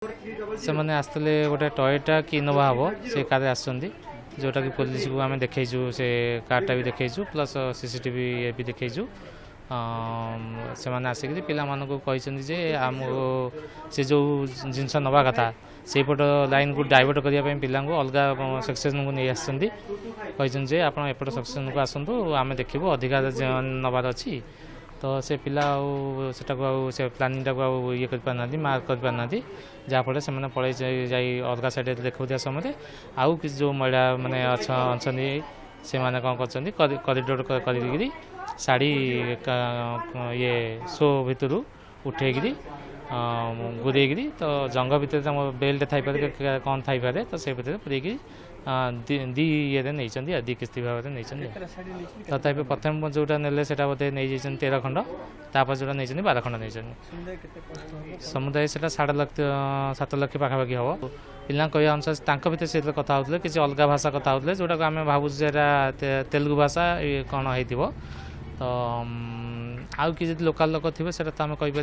से मैंने आसते गोटे टॉयटा कि इनोवा हम से कार जोटा कि पुलिस को आम देखु से कार्टा भी देखु प्लस सीसीटीवी भी देखु से मैंने आसिक पिला कही आमको से जो जिनस नवा कथा से पट लाइन को डाइवर्ट करने पिला अलग सेक्शन को नहीं आसती आप एपट सेक्शन को आसतु आम देखू अधिकार नबार अच्छी तो से पिला से प्लानिंग टाक ये करना मार्क कर पारना जहाँफल से पड़े जा अलग साइड देखा समय आउ कि जो महिला मैंने अच्छा से मैंने कौन करडोर कर शाढ़ी ये शो भितर उठेकरी गुरेकरी तो जंग भितर बेल्ट थी कौन थी तो से भितर पूरे दी ये नहीं दी किस्ती भाव में नहीं तथापि प्रथम जोटा ने बोधे नहीं 13 खंड तापर जोटा नहीं 12 खंड नहीं समुदाय से 7 लाख पाखापाखि हम पिला कह अनुसार भितर से कथा होते किसी अलग भाषा कथा होते जोटा को आम भावुँ तेलुगु भाषा कौन हो तो आउ कि लोकल लोक थे तो आम कहीपर